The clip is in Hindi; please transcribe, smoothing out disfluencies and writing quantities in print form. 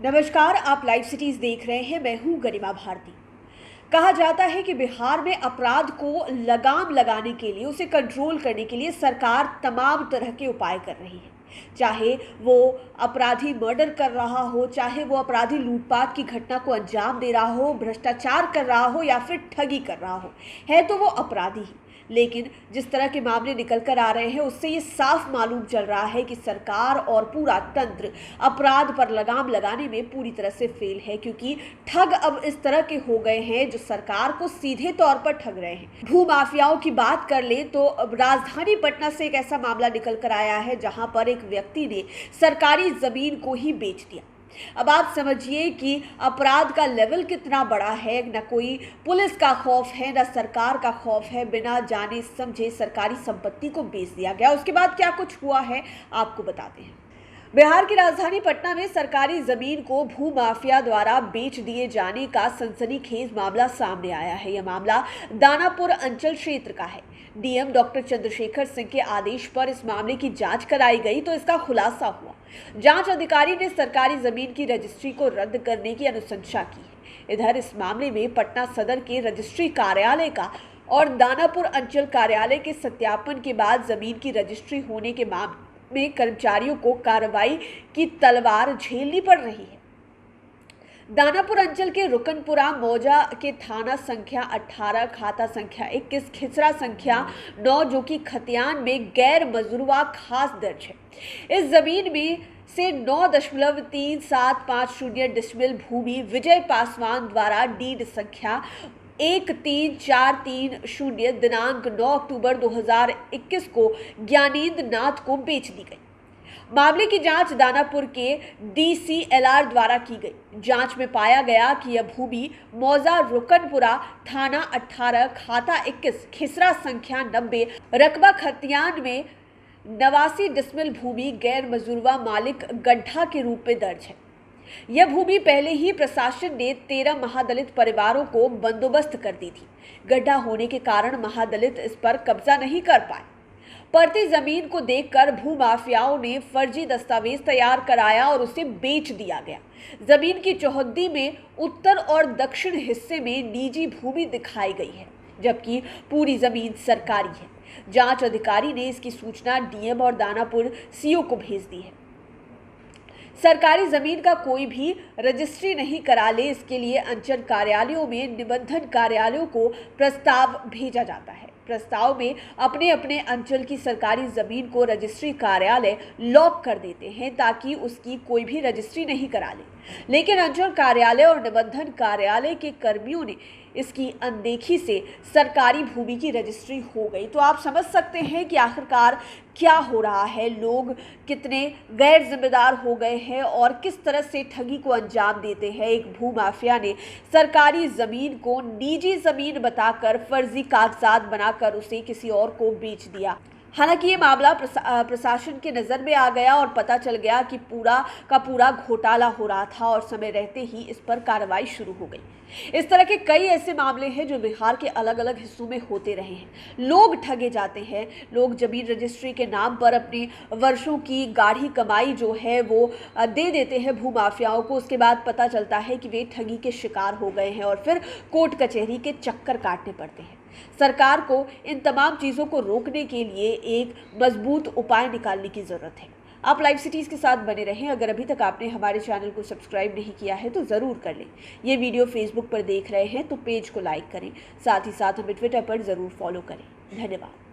नमस्कार, आप लाइव सिटीज देख रहे हैं। मैं हूं गरिमा भारती। कहा जाता है कि बिहार में अपराध को लगाम लगाने के लिए, उसे कंट्रोल करने के लिए सरकार तमाम तरह के उपाय कर रही है। चाहे वो अपराधी मर्डर कर रहा हो, चाहे वो अपराधी लूटपाट की घटना को अंजाम दे रहा हो, भ्रष्टाचार कर रहा हो या फिर ठगी कर रहा हो, है तो वो अपराधी ही। लेकिन जिस तरह के मामले निकल कर आ रहे हैं, उससे ये साफ मालूम चल रहा है कि सरकार और पूरा तंत्र अपराध पर लगाम लगाने में पूरी तरह से फेल है, क्योंकि ठग अब इस तरह के हो गए हैं जो सरकार को सीधे तौर पर ठग रहे हैं। भू माफियाओं की बात कर ले तो राजधानी पटना से एक ऐसा मामला निकल कर आया है जहां पर एक व्यक्ति ने सरकारी जमीन को ही बेच दिया। अब आप समझिए कि अपराध का लेवल कितना बड़ा है। न कोई पुलिस का खौफ है, न सरकार का खौफ है। बिना जाने समझे सरकारी संपत्ति को बेच दिया गया। उसके बाद क्या कुछ हुआ है आपको बताते हैं। बिहार की राजधानी पटना में सरकारी जमीन को भू माफिया द्वारा बेच दिए जाने का सनसनीखेज मामला सामने आया है। यह मामला दानापुर अंचल क्षेत्र का है। डीएम डॉक्टर चंद्रशेखर सिंह के आदेश पर इस मामले की जांच कराई गई तो इसका खुलासा हुआ। जांच अधिकारी ने सरकारी जमीन की रजिस्ट्री को रद्द करने की अनुशंसा की है। इधर इस मामले में पटना सदर के रजिस्ट्री कार्यालय का और दानापुर अंचल कार्यालय के सत्यापन के बाद जमीन की रजिस्ट्री होने के मामले में कर्मचारियों को कार्रवाई की तलवार झेलनी पड़ रही है। दानापुर अंचल के रुकनपुरा मौजा के थाना संख्या 18, खाता संख्या 21, खिसरा संख्या 9 जो कि खतियान में गैर मजरूआ खास दर्ज है। इस जमीन में से 9.3750 डिसमिल भूमि विजय पासवान द्वारा डीड संख्या 13430 दिनांक 9 अक्टूबर 2021 को ज्ञानेंद्र नाथ को बेच दी गई। मामले की जांच दानापुर के DCLR द्वारा की गई। जांच में पाया गया कि यह भूमि मौजा रुकनपुरा थाना 18, खाता 21, खिसरा संख्या 90, रकबा खतियान में 89 डिसमिल भूमि गैर मजरूआ मालिक गड्ढा के रूप में दर्ज है। यह भूमि पहले ही प्रशासन ने 13 महादलित परिवारों को बंदोबस्त कर दी थी। गड्ढा होने के कारण महादलित इस पर कब्जा नहीं कर पाए। पड़ती जमीन को देखकर भू माफियाओं ने फर्जी दस्तावेज तैयार कराया और उसे बेच दिया गया। जमीन की चौहद्दी में उत्तर और दक्षिण हिस्से में निजी भूमि दिखाई गई है, जबकि पूरी जमीन सरकारी है। जांच अधिकारी ने इसकी सूचना डीएम और दानापुर सीओ को भेज दी है। सरकारी जमीन का कोई भी रजिस्ट्री नहीं करा ले, इसके लिए अंचल कार्यालयों में निबंधन कार्यालयों को प्रस्ताव भेजा जाता है। प्रस्ताव में अपने अपने अंचल की सरकारी जमीन को रजिस्ट्री कार्यालय लॉक कर देते हैं ताकि उसकी कोई भी रजिस्ट्री नहीं करा ले। लेकिन अंचल कार्यालय और निबंधन कार्यालय के कर्मियों ने इसकी अनदेखी से सरकारी भूमि की रजिस्ट्री हो गई। तो आप समझ सकते हैं कि आखिरकार क्या हो रहा है, लोग कितने गैर जिम्मेदार हो गए हैं और किस तरह से ठगी को अंजाम देते हैं। एक भू माफिया ने सरकारी जमीन को निजी जमीन बताकर फर्जी कागजात बनाकर उसे किसी और को बेच दिया। हालांकि ये मामला प्रशासन के नज़र में आ गया और पता चल गया कि पूरा का पूरा घोटाला हो रहा था और समय रहते ही इस पर कार्रवाई शुरू हो गई। इस तरह के कई ऐसे मामले हैं जो बिहार के अलग अलग हिस्सों में होते रहे हैं। लोग ठगे जाते हैं। लोग जमीन रजिस्ट्री के नाम पर अपने वर्षों की गाढ़ी कमाई जो है वो दे देते हैं भू माफियाओं को। उसके बाद पता चलता है कि वे ठगी के शिकार हो गए हैं और फिर कोर्ट कचहरी के चक्कर काटने पड़ते हैं। सरकार को इन तमाम चीज़ों को रोकने के लिए एक मजबूत उपाय निकालने की ज़रूरत है। आप लाइव सिटीज़ के साथ बने रहें। अगर अभी तक आपने हमारे चैनल को सब्सक्राइब नहीं किया है तो ज़रूर कर लें। ये वीडियो फेसबुक पर देख रहे हैं तो पेज को लाइक करें, साथ ही साथ हमें ट्विटर पर ज़रूर फॉलो करें। धन्यवाद।